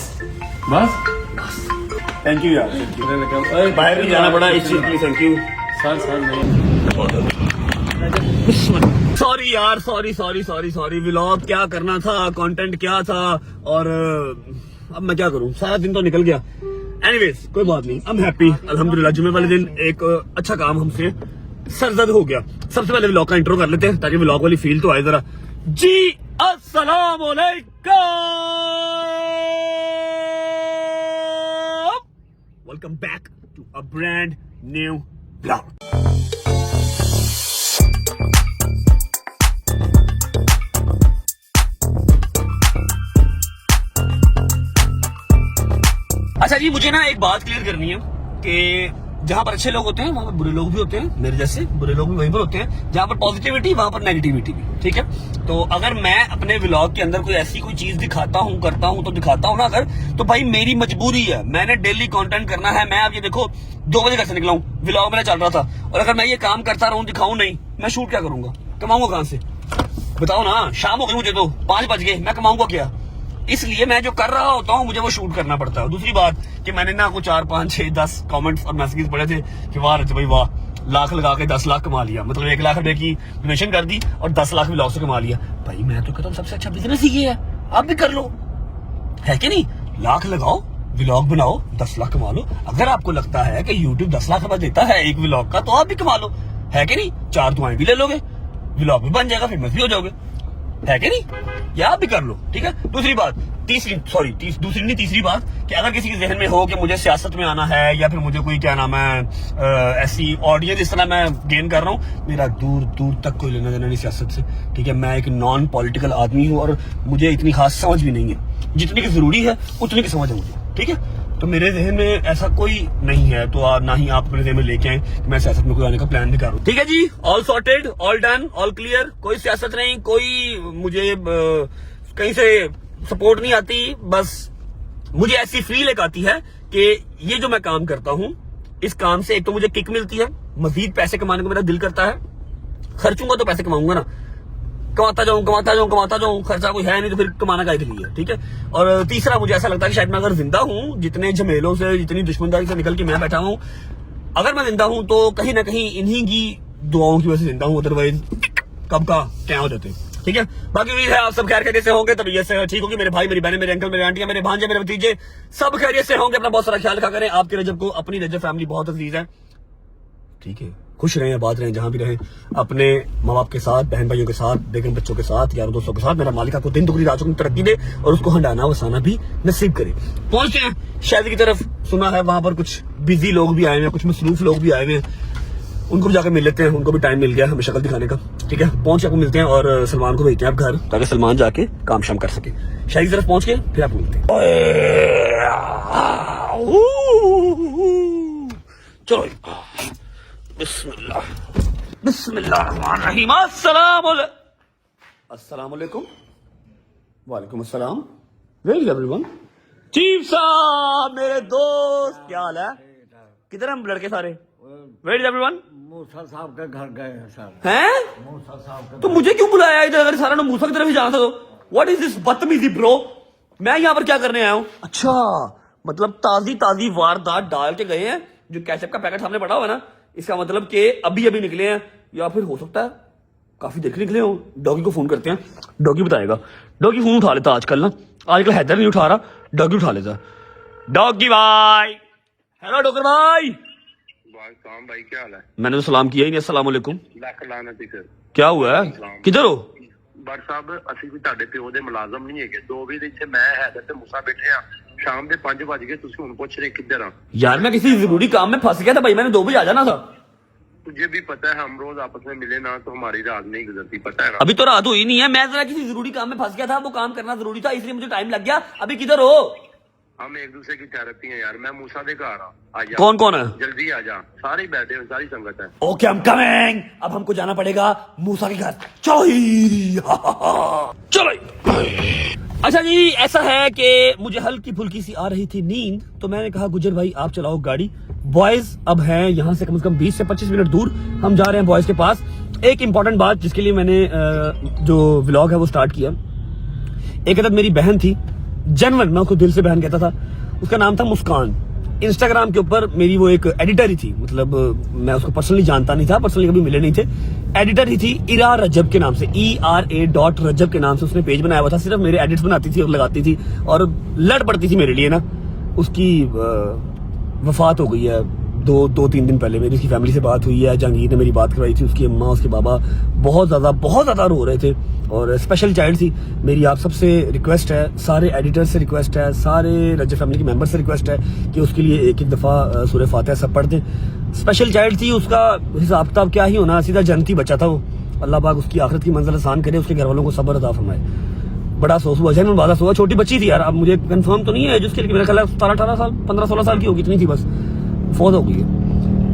थैंक यू यार, बाहर भी जाना पड़ा इस चीज के लिए। थैंक यू सर नहीं। सॉरी यार, सॉरी व्लॉग क्या करना था, कंटेंट क्या था, और अब मैं क्या करूं, सारा दिन तो निकल गया। एनीवेज कोई बात नहीं, आई एम हैप्पी अल्हम्दुलिल्लाह। जुम्मे वाले दिन एक अच्छा काम हमसे सरजद हो गया। सबसे पहले व्लॉग का इंट्रो कर लेते हैं ताकि व्लॉग वाली फील तो आए जरा। जी अस्सलाम वालेकुम, welcome back to a brand new vlog. अच्छा जी, मुझे ना एक बात क्लियर करनी है कि जहां पर अच्छे लोग होते हैं वहां पर बुरे लोग भी होते हैं, मेरे जैसे बुरे लोग भी वहीं पर होते हैं, जहां पर पॉजिटिविटी वहां पर नेगेटिविटी भी, ठीक है। तो अगर मैं अपने व्लॉग के अंदर कोई ऐसी कोई चीज दिखाता हूं, करता हूं, तो दिखाता हूं ना अगर, तो भाई मेरी मजबूरी है, मैंने डेली कंटेंट करना है। मैं अब ये देखो 2 बजे घर से निकला हूं, व्लॉग मेरा चल रहा था, और अगर मैं ये काम करता रहूं, दिखाऊं नहीं, मैं शूट क्या करूंगा, कमाऊंगा कहां से, बताओ ना। शाम हो गई मुझे, तो 5 बज गए, मैं कमाऊंगा क्या। इसलिए मैं जो कर रहा होता हूँ मुझे वो शूट करना पड़ता है। दूसरी बात कि मैंने ना कुछ 4, 5, 6, 10 कमेंट्स और मैसेजेस पढ़े थे कि वाह रजत भाई वाह, लाख लगा के 10 लाख कमा लिया, मतलब 1 लाख रुपए की डोनेशन कर दी और 10 लाख व्लॉग से कमा लिया। भाई मैं तो कहता हूँ सबसे अच्छा बिजनेस ही ये है, आप भी कर लो, है कि नहीं। लाख लगाओ, व्लॉग बनाओ, 10 लाख कमा लो। अगर आपको लगता है कि यूट्यूब 10 लाख रुपए देता है एक व्लॉग का, तो आप भी कमा लो, है कि नहीं। 4 दुआएं भी ले लोगे, व्लॉग भी बन जाएगा, फेमस भी हो जाओगे, है कि नहीं। या आप भी कर लो, ठीक है। दूसरी बात, तीसरी बात कि अगर किसी के जहन में हो कि मुझे सियासत में आना है, या फिर मुझे कोई क्या नाम है ऐसी ऑडियंस इस तरह मैं गेन कर रहा हूँ, मेरा दूर दूर तक कोई लेना देना नहीं सियासत से, ठीक है। मैं एक नॉन पॉलिटिकल आदमी हूँ और मुझे इतनी खास समझ भी नहीं है, जितनी की जरूरी है उतनी की समझ है मुझे, ठीक है। तो मेरे जहन में ऐसा कोई नहीं है, तो ना ही आप अपने जहन में लेके आए कि मैं सियासत में कोई आने का प्लान भी कर रहा हूँ, ठीक है जी। All sorted, all done, all clear, कोई सियासत नहीं, कोई मुझे कहीं से सपोर्ट नहीं आती। बस मुझे ऐसी फील एक आती है कि ये जो मैं काम करता हूं, इस काम से एक तो मुझे किक मिलती है, मजीद पैसे कमाने को मेरा दिल करता है, खर्चूंगा तो पैसे कमाऊंगा ना, कमाता जाऊं, खर्चा कोई है नहीं तो फिर कमाना काहे के लिए, ठीक है। और तीसरा मुझे ऐसा लगता है कि शायद मैं अगर जिंदा हूं, जितने झमेलों से, जितनी दुश्मनदारी से निकल के मैं बैठा हूं, अगर मैं जिंदा हूं तो कहीं ना कहीं इन्हीं की दुआओं की वजह से जिंदा हूं, अदरवाइज कब का क्या हो जाते, ठीक है। बाकी उम्मीद है आप सब खैर खैरियत से होंगे, तबीयत से ठीक होगी, मेरे भाई, मेरी बहनें, मेरे अंकल, मेरे आंटियां, मेरे भांजे, मेरे भतीजे सब खैरियत से होंगे। अपना बहुत सारा ख्याल रखा करें। आपके रजब को अपनी रजब फैमिली बहुत अजीज है, ठीक है। खुश रहें, आबाद रहें, जहां भी रहें, अपने माँ बाप के साथ, बहन भाइयों के साथ, बेगम बच्चों के साथ, यारों दोस्तों के साथ। मेरा मालिका को दिन दुगनी रातों में तरक्की दे और उसको हंडाना वसाना भी नसीब करे। पहुंचते हैं शादी की तरफ, सुना है वहां पर कुछ बिजी लोग भी आए हुए हैं, कुछ मसरूफ लोग भी आए हुए हैं, उनको भी जाकर मिल लेते हैं, उनको भी टाइम मिल गया हमें शक्ल दिखाने का, ठीक है। पहुंच के आपको मिलते हैं और सलमान को भेजते हैं आप घर, ताकि सलमान जाके काम शाम कर सके। शादी की तरफ पहुंच के फिर आपको मिलते हैं। चलो बिस्मिल्लाहिर्रहमानिर्रहीम। अस्सलाम वालेकुम। वालेकुम अस्सलाम। Where is everyone? चीफ साहब, मेरे दोस्त, क्या हाल है? किधर हम लड़के सारे? Where is everyone? मूसा साहब के घर गए हैं सर। हैं? मूसा साहब तो मुझे क्यों बुलाया इधर? अगर सारा लोग मूसा की तरफ ही जाना था तो व्हाट इज दिस बदतमीजी ब्रो? मैं यहाँ पर क्या करने आया हूँ? अच्छा, मतलब ताजी वारदात डाल के गए हैं। जो कैचअप का पैकेट सामने पड़ा हुआ है ना, इसका मतलब कि अभी निकले हैं, या फिर हो सकता है काफी देर के निकले हो। डॉगी को फोन करते हैं, डॉगी बताएगा। डॉगी फोन उठा लेता आजकल हैदर नहीं उठा रहा, डॉगी उठा लेता। डॉगी भाई, हेलो डॉक्टर भाई। भाई क्या हाल है? मैंने तो सलाम किया ही नहीं। अस्सलाम वालेकुम। ਲੱਖ ਲਾਨਤ ਹੀ ਸਰ। क्या हुआ है? किधर हो? ਬਟ ਸਾਹਿਬ ਅਸੀਂ ਵੀ ਤੁਹਾਡੇ ਪਿਓ ਦੇ ਮੁਲਾਜ਼ਮ ਨਹੀਂ ਹੈਗੇ। 2 ਵਜੇ ਇੱਥੇ ਮੈਂ ਹੈਦਰ ਤੇ ਮੂਸਾ ਬੈਠੇ ਆ, शाम ਦੇ 5 ਵਜ ਗਏ, ਤੁਸੀਂ ਹੁਣ ਪੁੱਛ ਰਹੇ ਕਿੱਧਰ ਆ? यार मैं किसी जरूरी काम में फंस गया था भाई, मैंने 2 बजे आ जाना था। तुझे भी पता है हम रोज आपस में मिले ना तो हमारी रात नहीं गुजरती, पता है ना? अभी तो रात हुई नहीं है, मैं जरा किसी जरूरी काम में फंस गया था, वो काम करना जरूरी था, इसलिए मुझे टाइम लग गया। अभी किधर हो? हम एक दूसरे की थेरेपी है यार। मैं मूसा दे घर आ जा। कौन कौन है? जल्दी आ जा, सारे ही बैठे हैं, सारी संगत है। Okay, I am coming. अब हमको जाना पड़ेगा मूसा के घर। चलो ही चलो। अच्छा जी, ऐसा है कि मुझे हल्की फुल्की सी आ रही थी नींद, तो मैंने कहा गुजर भाई आप चलाओ गाड़ी। बॉयज अब हैं यहाँ से कम 20 से 25 मिनट दूर, हम जा रहे हैं बॉयज के पास। एक इंपॉर्टेंट बात जिसके लिए मैंने जो व्लॉग है वो स्टार्ट किया, एक अदद मेरी बहन थी, जनवन, मैं उसको दिल से बहन कहता था, उसका नाम था मुस्कान। इंस्टाग्राम के ऊपर मेरी वो एक एडिटर ही थी, मतलब मैं उसको पर्सनली जानता नहीं था, पर्सनली कभी मिले नहीं थे, एडिटर ही थी। इरा रजब के नाम से, ERA.रजब के नाम से उसने पेज बनाया हुआ था, सिर्फ मेरे एडिट्स बनाती थी और लगाती थी और लड़ पड़ती थी मेरे लिए ना। उसकी वफात हो गई है 2-3 दिन पहले। मेरी उसकी फैमिली से बात हुई है, जहांगीर ने मेरी बात करवाई थी। उसकी अम्मा, उसके बाबा बहुत ज्यादा रो रहे थे और स्पेशल चाइल्ड थी। मेरी आप सबसे रिक्वेस्ट है, सारे एडिटर से रिक्वेस्ट है, सारे रजब फैमिली के मेंबर से रिक्वेस्ट है कि उसके लिए एक दफा सूरह फातिहा सब पढ़ दें। स्पेशल चाइल्ड थी, उसका हिसाब किताब क्या ही होना, सीधा जन्नती बच्चा था वो। अल्लाह पाक उसकी आखिरत की मंजिल आसान करे, उसके घर वालों को सब्र अता फरमाए। बड़ा अफसोस हुआ, जहन में बात हुआ। छोटी बच्ची थी यार, अब मुझे कंफर्म तो नहीं है जिसके लिए, मेरा ख्याल है 17-18 साल, 15-16 साल की होगी, इतनी थी बस। फौत हो गई है।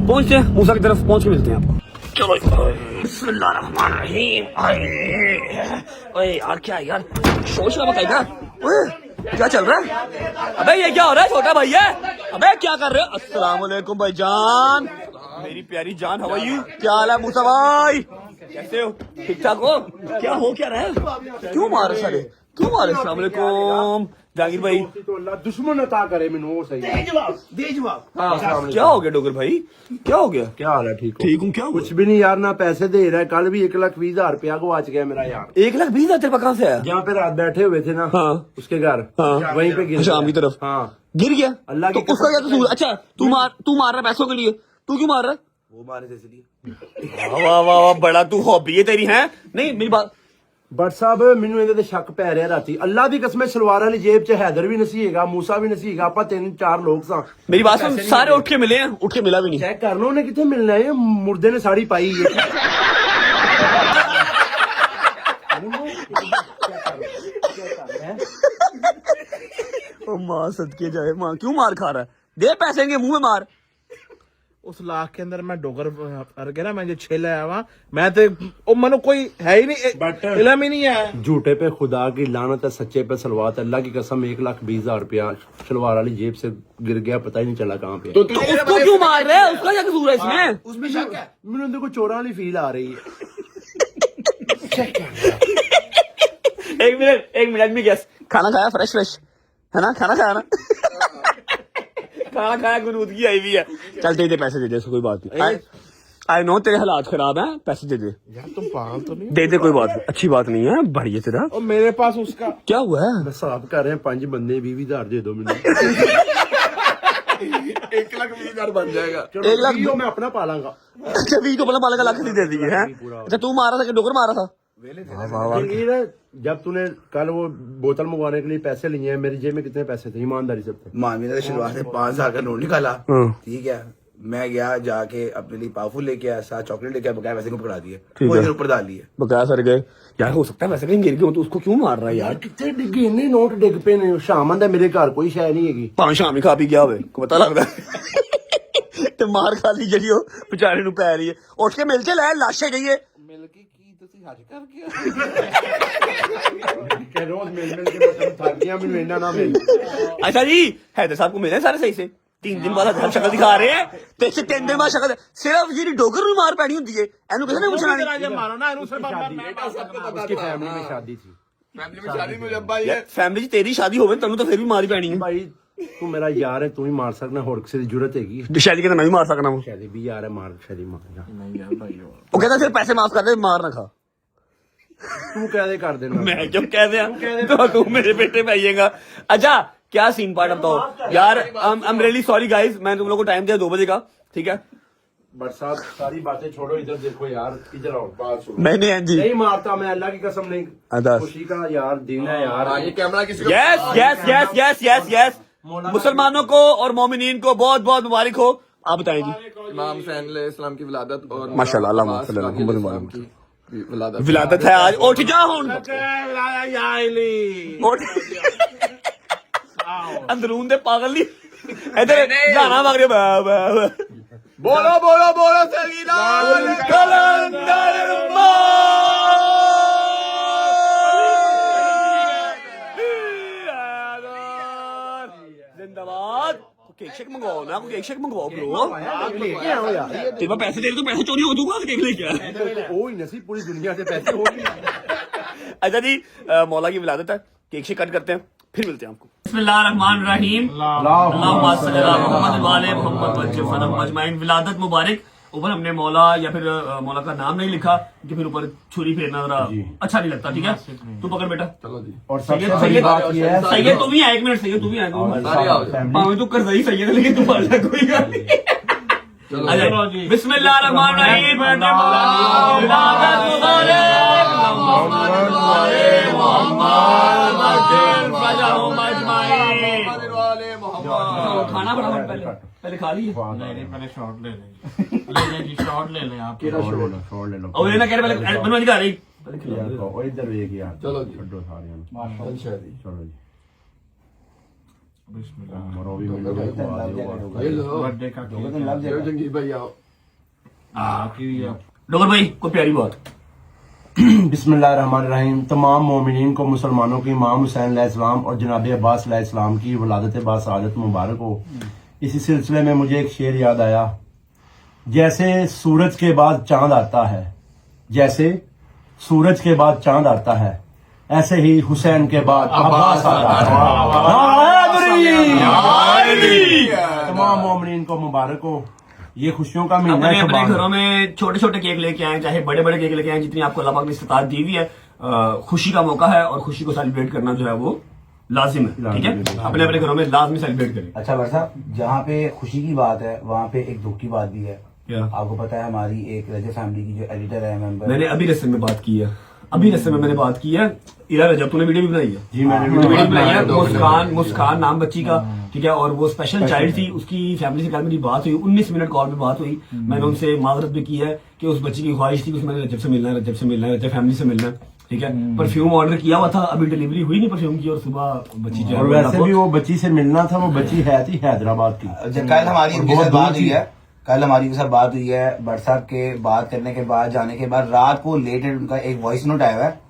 पहुंचते हैं मूसा की तरफ, पहुंच के मिलते हैं आपको। चलो बिस्मिल्लाहिर्रहमानिर्रहीम। ओए यार क्या है यार, शोर शराबा क्या है? ओए क्या चल रहा है? अबे ये क्या हो रहा है? छोटा भाई है, अबे क्या कर रहे हो? अस्सलाम वालेकुम भाईजान, मेरी प्यारी जान, हाउ आर यू? क्या हाल है मूसा भाई, कैसे हो? ठीक ठाक हो? क्या हो क्या रहा है? क्यों मारे सारे, क्यों मारे? अस्सलाम वालेकुम जहांगीर भाई। तो अल्लाह दुश्मन अता करे मैंने वो सही दे जवाब। क्या हो गया डोगर भाई, क्या हो गया? क्या हाल है? ठीक हो? ठीक हूँ। क्या हुआ? कुछ भी नहीं यार, ना पैसे दे रहा है। कल भी 1,20,000 रुपया गवाच गया मेरा यार। 1,20,000 तेरे पास कहाँ से आया? जहाँ पे रात बैठे हुए थे ना, हाँ। उसके घर, हाँ। वहीं पे गिर शाम की गया। तरफ हाँ, गिर गया। अल्लाह की तो उसका क्या कसूर? अच्छा तू मार रहा है पैसों के लिए, तू क्यों मार रहा है? वो मारे थे इसलिए। वाह वाह वाह, बड़ा तू हॉबी है तेरी, है नहीं मेरी बात। बट साहब मैनू ਇਹਦੇ ਤੇ ਸ਼ੱਕ ਪੈ ਰਿਹਾ ਰਾਤੀ। ਅੱਲਾ ਦੀ ਕਸਮ ਸਲਵਾਰ ਵਾਲੀ ਜੇਬ 'ਚ ਹੈਦਰ ਵੀ ਨਹੀਂ ਹੈਗਾ, ਮੂਸਾ ਵੀ ਨਹੀਂ ਹੈਗਾ, ਆਪਾਂ 3-4 ਲੋਕ ਸਾਂ। मेरी बात सुन, सारे उठ के मिले हैं, उठ के मिला भी नहीं। ਚੈੱਕ ਕਰ ਲਓ ਉਹਨੇ ਕਿੱਥੇ ਮਿਲਣਾ ਹੈ। ਮੁਰਦੇ ਨੇ ਸਾੜੀ ਪਾਈ ਹੈ। ओ माँ सदके जाए, माँ क्यों मार खा रहा है? दे पैसे के मुंह में मार। उस लाख के अंदर मैं डोगर अर गया ना, मैं जो 6 लाया हुआ, मैं तो ओ मनो कोई है ही नहीं, इल्म ही नहीं है। झूठे पे खुदा की लानत है, सच्चे पे सलवात। अल्लाह की कसम 1,20,000 रुपया सलवार वाली जेब से गिर गया, पता ही नहीं चला कहाँ पे। तो उसको क्यों मार रहे हैं? उसका क्या कसूर है इसमें? उसमें शक है, मैंने देखो चोरा वाली फील आ रही है। एक मिनट में गैस, खाना खाया फ्रेश है ना? खाना खाया ना? खाना खाया, गुनूदगी आई हुई है। चल दे पैसे दे दे, कोई बात नहीं। आई नो तेरे हालात खराब हैं, पैसे दे दे यार। तुम पागल तो नहीं? दे दे, कोई बात नहीं, अच्छी बात नहीं है, बढ़िया तेरा। और मेरे पास उसका क्या हुआ है? बस साहब कर रहे हैं 5 बंदे 20,000 दे दो मैंने। 1,20,000 बन जाएगा। 1,20,000 मैं अपना पालांगा। अच्छा 20 को पाला का लाख नहीं दे दिए हैं? अच्छा तू मारा था कि डोगर मारा था? जब तूने कल वो बोतल मंगवाने के लिए पैसे लिए हैं, मेरी जेब में कितने पैसे थे ईमानदारी से? मामी ने शुरुआत में 5,000 का नोट निकाला, ठीक है। मैं गया जाके अपने लिए पावफुल लेके आया, साथ चॉकलेट लेके आया, बकाया पैसे को पकड़ा दिए, वो इधर ऊपर डाल लिए। बकाया सर गए यार, हो सकता है वैसे कहीं गिर गए हो, तो उसको क्यों मार रहा है यार? कितने डिगे इन्ने नोट डिग पे ने। शाम आंदा मेरे घर कोई शय नहीं हैगी। 5 शाम ही खा पी गया होवे, को पता लगदा ते मार खा ली जड़ी हो बेचारे नु पै रही है। उठ के मिल के ले लाशे जाइए मिल के की तुसी हज कर गया। के रोज मिल के मैं थक गया, मैंने इन्ना ना मिल। अच्छा जी, हैदर साहब को मिले सारे सही से? 3 दिन बाद हर शक्ल दिखा रहे हैं, ते 3 दिन बाद शक्ल सिर्फ जी डोगर नु मार पैनी हुंदी है, एनु किसे ने पूछना नहीं। मारो ना एनु सिर्फ उसकी फैमिली में शादी थी। फैमिली में शादी में जब भाई है, फैमिली तेरी शादी होवे तन्नू तो फिर भी मारी पैनी है भाई। तू मेरा यार है, तू ही मार सकना, होर किसी की जरूरत हैगी? शादी के मैं भी मार सकना हूं। शादी भी यार है, मार शादी मार। नहीं यार भाई वो कहता सिर्फ पैसे माफ कर दे, मार ना खा। तू कहदे कर देना। मैं क्यों कह दिया? तो तू मेरे बेटे पे आइएगा। अच्छा क्या सीन पार्ट बताओ यार। I am really sorry guys, मैं तुम लोग को टाइम दिया 2 बजे का, ठीक है? बरसात सारी बातें छोड़ो, इधर देखो यार, इधर आओ, बात सुनो। नहीं जी नहीं मारता मैं, अल्लाह की कसम नहीं। खुशी का यार दिन है यार। ये कैमरा किसी को यस मुसलमानों को और मोमिनीन को बहुत बहुत मुबारक हो। आप बताएं जी। इमाम हुसैन इस्लाम की विलादत और माशाल्लाह, अल्लाह विलादत है आज। उठ जा हुन, अंदरून दे पागल नहीं इधर गाना मांग रहे। बोलो बोलो बोलो सगीना कलंदर जिंदाबाद। केक शेक मंगवाओ ना, केक शेक मंगवाओ ब्रो। तेरे पास पैसे दे रहे तो पैसे चोरी हो दूंगा, केक लेके आ। ओ ही नसीब, पूरी दुनिया से पैसे हो गए। अच्छा जी, मौला की विलादत है, केक शेक कट करते हैं, फिर मिलते हैं आपको। बिस्मिल्लाहिर्रहमानिर्रहीम, अल्लाहुम्मा सल्ली अला मुहम्मद व आले मुहम्मद वज्जफनम अजमाइन। विलादत मुबारक। ऊपर हमने मौला या फिर मौला का नाम नहीं लिखा कि फिर ऊपर छुरी फेरना जरा अच्छा नहीं लगता, ठीक है? तू पकड़ बेटा। चलो जी। और सबसे बड़ी बात ये है, सही है तू भी आए, 1 मिनट सही है, तू भी आए, तू कर सही है, लेकिन तू पढ़ कोई बात नहीं। बिस्मिल्लाहिर्रहमानिर्रहीम। खाना बड़ा पहले खा ली। नहीं पहले शॉट ले लें जी, शॉट ले लें आप। शॉट ले लो। और ये ना कह रहे पहले बनवानी खा रही। और इधर एक यार, चलो जी, छड्डो सारे। माशाल्लाह चलो जी। डोगर भाई कोई प्यारी बात। बिस्मिल्लाहिर्रहमानिर्रहीम। तमाम मोमिनीन को मुसलमानों की इमाम हुसैन अलैहिस्सलाम और जनाब अब्बास अलैहिस्सलाम की वलादत बासआदत मुबारक हो। इसी सिलसिले में मुझे एक शेर याद आया। जैसे सूरज के बाद चांद आता है, जैसे सूरज के बाद चांद आता है, ऐसे ही हुसैन के बाद अब्बास आता है। तमाम मोमिनीन को मुबारक हो। ये खुशियों का महीना है। अपने घरों में छोटे छोटे केक लेके आए, चाहे बड़े बड़े केक लेके आए, जितनी आपको अल्लाह पाक ने इस्तिताअत दी हुई है। खुशी का मौका है और खुशी को सेलिब्रेट करना जो है वो लाजिम है। ठीक है, अपने अपने घरों में लाजमी सेलिब्रेट करें। अच्छा भाई साहब, जहाँ पे खुशी की बात है वहाँ पे एक दुख की बात भी है। क्या? आपको पता है हमारी एक रजब फैमिली की जो एडिटर है मेंबर, मैंने अभी रस्ते में बात की है, अभी रस्ते में मैंने बात की है। इरा रजब तूने वीडियो भी बनाई है? जी मैंने वीडियो बनाई है। मुस्कान नाम बच्ची का, ठीक है, और वो स्पेशल चाइल्ड थी। उसकी फैमिली से कल मेरी बात हुई, 19 मिनट कॉल पे बात हुई। मैंने उनसे माजरत भी की है कि उस बच्ची की ख्वाहिश थी कि मैंने रजब से मिलना है, रजब से मिलना है, रजब फैमिली से मिलना है। ठीक है, परफ्यूम ऑर्डर किया हुआ था, अभी डिलीवरी हुई नहीं परफ्यूम की, और सुबह बच्ची जो है और वैसे भी वो बच्ची से मिलना था। वो बच्ची है थी हैदराबाद की। कल हमारी इनके साथ बात हुई है, कल हमारी इनके साथ बात हुई है। बट साहब के बात करने के बाद, जाने के बाद रात को लेट उनका एक वॉइस नोट आया हुआ है,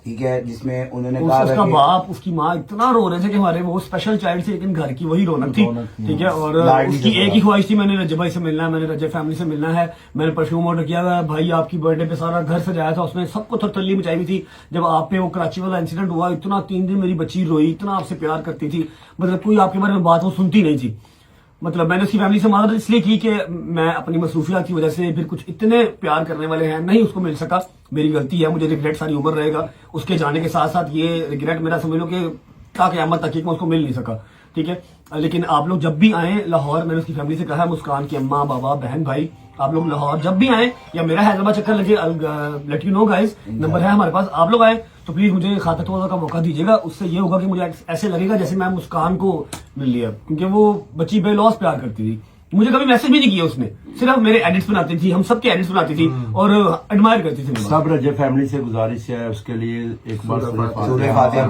ठीक है, जिसमें उन्होंने कहा उसका बाप उसकी माँ इतना रो रहे थे कि हमारे वो स्पेशल चाइल्ड थी, लेकिन घर की वही रौनक थी। ठीक है, और उसकी एक ही ख्वाहिश थी, मैंने रजब भाई से मिलना है, मैंने रजब फैमिली से मिलना है। मैंने परफ्यूम ऑर्डर किया हुआ है भाई, आपकी बर्थडे पे सारा घर सजाया था, उसमें सबको थरथल्ली मचाई हुई थी। जब आप पे वो कराची वाला इंसिडेंट हुआ, इतना 3 दिन मेरी बच्ची रोई, इतना आपसे प्यार करती थी, मतलब कोई आपके बारे में बात वो सुनती नहीं थी। मतलब मैंने उसकी फैमिली से माजरत इसलिए की कि मैं अपनी मसरूफियात की वजह से फिर कुछ इतने प्यार करने वाले हैं नहीं उसको मिल सका, मेरी गलती है, मुझे रिग्रेट सारी उम्र रहेगा उसके जाने के साथ साथ। ये रिग्रेट मेरा समझ लो कि क्या क़यामत तक मैं उसको मिल नहीं सका। ठीक है, लेकिन आप लोग जब भी आए लाहौर, मैंने उसकी फैमिली से कहा, मुस्कान की अम्मा बाबा बहन भाई, आप लोग लाहौर जब भी आए या मेरा हैदराबाद चक्कर लगे, let you know guys, number है हमारे पास, आप लोग आए तो प्लीज मुझे खातिर तौबा का मौका दीजिएगा। उससे ये होगा कि मुझे ऐसे लगेगा जैसे मैं मुस्कान को मिल लिया, क्योंकि वो बच्ची बेलौस प्यार करती थी। मुझे कभी मैसेज भी नहीं किया उसने, सिर्फ मेरे एडिट्स बनाती थी, हम सबके एडिट्स बनाती थी और एडमायर करती थी। सब रजब फैमिली से गुजारिश है उसके लिए एक बार सूरह फातिहा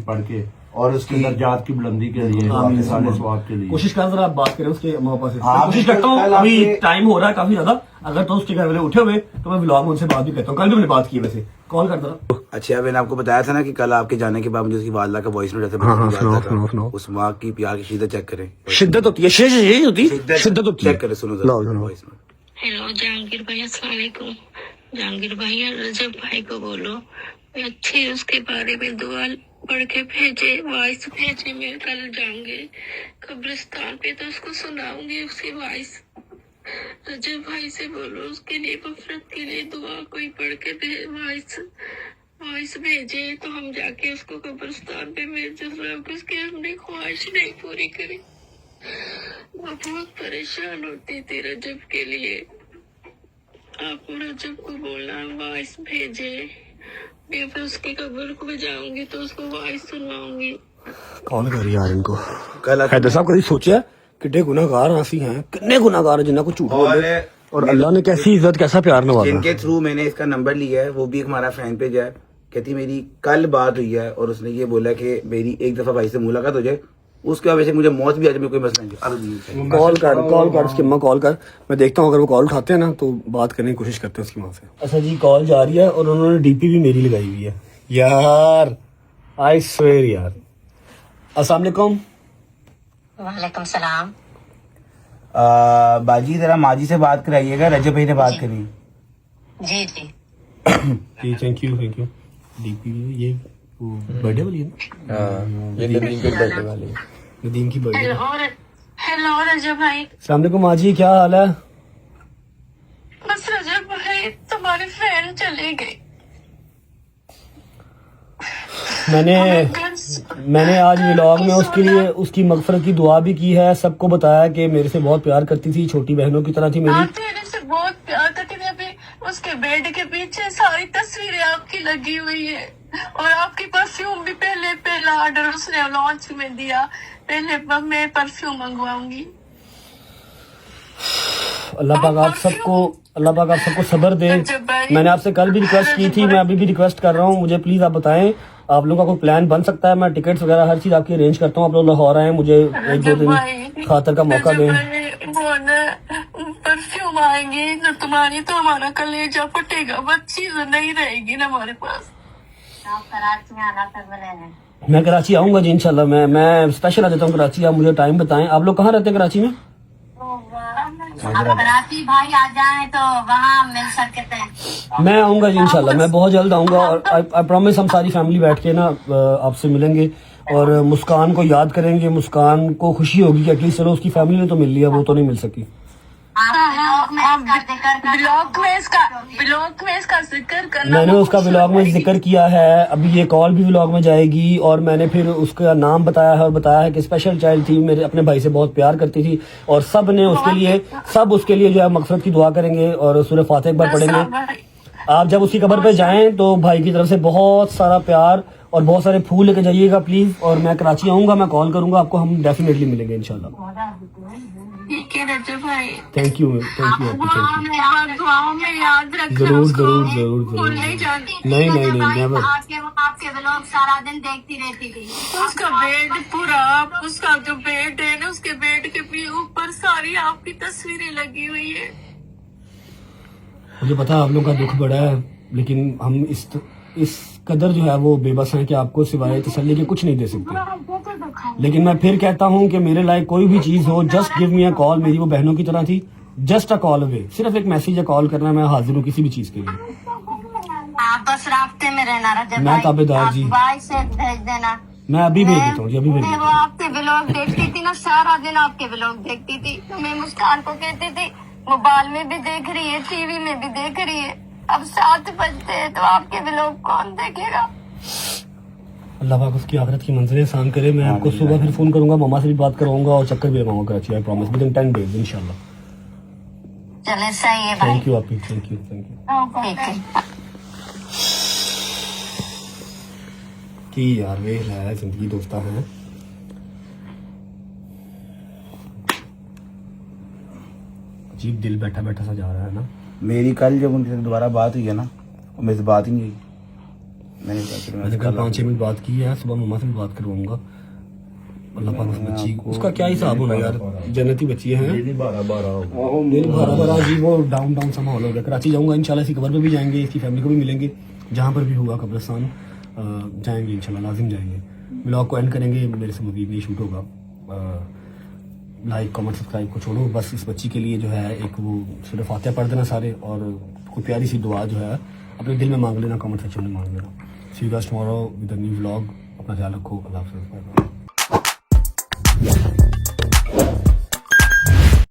पढ़ के और उसके दर्जात की बुलंदी के लिए, स्वाब के लिए कोशिश कर, जरा बात करें उसके अम्मा पापा से। कोशिश करता हूँ, अभी टाइम हो रहा है काफी ज्यादा, अगर तो उसके घर वाले उठे हुए तो मैं व्लॉग में उनसे बात भी करता हूँ। कल भी मैंने बात की, वैसे कॉल करता था। अच्छा, मैंने आपको बताया था ना कि कल आपके जाने के बाद मुझे उसकी वालदा का वॉइस नोट ऐसे उस माँ की प्यार की शिद्दत चेक करें। शिद्दत होती है, शिद्दत होती है। चेक करें, सुनो वॉइस नोट। हेलो जहांगीर भाई, अस्सलाम वालेकुम। जहांगीर भाई, रजब भाई को बोलो अच्छे उसके बारे में दुआ पढ़ के भेजे, वॉइस भेजे। मैं कल जाऊंगी कब्रिस्तान पे तो उसको सुनाऊंगी उसकी वॉइस। रजब भाई से बोलो उसके लिए मफरत के लिए दुआ कोई पढ़ के वॉइस भेजे तो हम जाके उसको कब्रिस्तान पे भेज, उसकी हमने ख्वाहिश नहीं पूरी करी। मैं बहुत परेशान होती थी रजब के लिए। आप रजब को बोलना वॉइस भेजे, मैं फिर उसकी कब्र को जाऊंगी तो उसको वॉइस सुनवाऊंगी। कौन कर यार इनको? हैदर साहब कभी सोचा कितने गुनाहगार आसी हैं, कितने गुनाहगार जिन्हें को झूठ बोले और अल्लाह ने कैसी इज्जत कैसा प्यार नवाजा। जिनके थ्रू मैंने इसका नंबर लिया है वो भी एक हमारा फैन पेज है। कहती मेरी कल बात हुई है और उसने ये बोला कि मेरी एक दफा भाई से मुलाकात हो जाए, उसके वजह से मुझे मौत भी आ जाए, कोई मसला नहीं। कॉल कर उसकी अम्मा कॉल कर, मैं देखता हूँ अगर वो कॉल उठाते हैं ना तो बात करने की कोशिश करते हैं उसकी माँ से। अच्छा जी, कॉल जा रही है और उन्होंने डीपी भी मेरी लगाई हुई है यार, आई स्वेयर यार। अस्सलाम वालेकुम। वालेकुम सलाम। बाजी जरा माजी से बात कराइएगा, रजब भाई ने बात करी। जी जी जी, थैंक यू। डीपी ये बर्थडे वाली है ना? ये नदीम की बर्थडे वाली है, नदीम की बर्थडे। हेलो रजब भाई। अस्सलाम वालेकुम माजी, क्या हाल है? बस रजब भाई तुम्हारे फैन चले गए। मैंने आज व्लॉग में उसके लिए उसकी मगफरत की दुआ भी की है, सबको बताया कि मेरे से बहुत प्यार करती थी, छोटी बहनों की तरह थी मेरी। तेरे से बहुत प्यार करती थी। अभी उसके बेड के पीछे सारी तस्वीरें आपकी लगी हुई है और आपकी परफ्यूम भी पहला ऑर्डर उसने लॉन्च में दिया। पहले मैं परफ्यूम मंगवाऊंगी। अल्लाह पाक आप सबको सब्र दे। मैंने आपसे कल भी रिक्वेस्ट की थी, मैं अभी भी रिक्वेस्ट कर रहा हूँ, मुझे प्लीज आप बताएं आप लोगों का कोई प्लान बन सकता है, मैं टिकट्स वगैरह हर चीज आपकी अरेंज करता हूँ। आप लोग लाहौर आए, मुझे 1-2 दिन खातर का मौका दें। वो न परफ्यूम आएंगे न तुम्हारी तो हमारा कलेजा फटेगा, बच्ची तो नहीं रहेगी ना हमारे पास। मैं कराची आऊंगा जी इंशाल्लाह। मैं स्पेशल आ जाता हूँ कराची। आप मुझे टाइम बताएं। आप लोग कहाँ रहते हैं कराची में? कराची भाई आ जाए तो वहाँ मिल सकते हैं। मैं आऊंगा जी इंशाल्लाह, मैं बहुत जल्द आऊंगा। और आई प्रॉमिस हम सारी फैमिली बैठ के ना आपसे मिलेंगे और मुस्कान को याद करेंगे। मुस्कान को खुशी होगी कि एटलीस्ट चलो उसकी फैमिली ने तो मिल लिया, वो तो नहीं मिल सकी। ब्लॉग में इसका जिक्र करना। मैंने उसका व्लॉग में जिक्र किया है, अभी ये कॉल भी व्लॉग में जाएगी। और मैंने फिर उसका नाम बताया है और बताया है कि स्पेशल चाइल्ड थी, मेरे अपने भाई से बहुत प्यार करती थी और सब उसके लिए जो है मगफिरत की दुआ करेंगे और सूरह फातिहा एक बार पढ़ेंगे। आप जब उसकी कब्र पे जाएं तो भाई की तरफ से बहुत सारा प्यार और बहुत सारे फूल लेके जाइएगा प्लीज। और मैं कराची आऊंगा, मैं कॉल करूंगा आपको, हम डेफिनेटली मिलेंगे इंशाल्लाह। ठीक है रजब भाई, थैंक यू दुआओं में याद रखना। जरूर। नहीं नेवर। आपके व्लॉग सारा दिन देखती रहती थी। उसका बेड पूरा, उसका जो बेड है ना, उसके बेड के भी ऊपर सारी आपकी तस्वीरें लगी हुई है। मुझे पता है आप लोगों का दुख बड़ा है, लेकिन हम इस कदर जो है वो बेबस हैं कि आपको सिवाय तसल्ली के कुछ नहीं दे सकते। लेकिन मैं फिर कहता हूं कि मेरे लायक कोई भी चीज हो, just give me a call. मेरी वो बहनों की तरह थी, जस्ट अ कॉल अवे। सिर्फ एक मैसेज या कॉल करना, मैं हाजिर हूँ किसी भी चीज के लिए। आप बस रास्ते में रहना रजब मैं ताबेदार जी, भाई से भेज देना। मैं अभी भेज देता हूँ जी, अभी भेज देता वो आपके व्लॉग देखती थी ना, सारा दिन आपके व्लॉग देखती थी। तो मैं मुस्कान को कहती थी मोबाइल में भी देख रही है, टीवी में भी देख रही है। अब 7 बजते हैं तो आपके व्लॉग कौन देखेगा? अल्लाह पाक उसकी आखिरत की मंजिलें आसान करे। मैं आपको सुबह फिर फोन करूंगा, मामा से भी बात करवाऊंगा और चक्कर भी लगाऊंगा Karachi. I promise with in 10 days इंशाल्लाह। चले सही है भाई। थैंक यू आपकी, थैंक यू। ठीक है। कि यार वे है जिंदगी दोस्ता है। अजीब दिल बैठा बैठा सा जा रहा है ना। मेरी कल जब उनसे दोबारा बात हुई है ना, वो मेरे से बात ही नहीं हुई। मैंने कल 5-6 मिनट बात की है, सुबह मम्मा से भी बात करवाऊंगा। अल्लाह पाक उस बच्ची उसका क्या हिसाब होना यार, जन्नती बच्ची है। दिल भरा जी, वो डाउन सा माहौल हो गया। कराची जाऊंगा इंशाल्लाह, इसी कब्र पे भी जाएंगे, इसकी फैमिली को भी मिलेंगे, जहाँ पर भी होगा कब्रिस्तान जाएंगे इंशाल्लाह, लाजिम जाएंगे। व्लॉग को एंड करेंगे, मेरे से मजीद नहीं शूट होगा। लाइक कमेंट सब्सक्राइब को छोड़ो, बस इस बच्ची के लिए जो है एक वो सूरह फातिहा पढ़ देना सारे, और कोई प्यारी सी दुआ जो है अपने दिल में मांग लेना, कमेंट सेक्शन में मांग लेना। See you guys tomorrow with a new vlog. अपना ख्याल रखो, अल्लाह हाफ़िज़।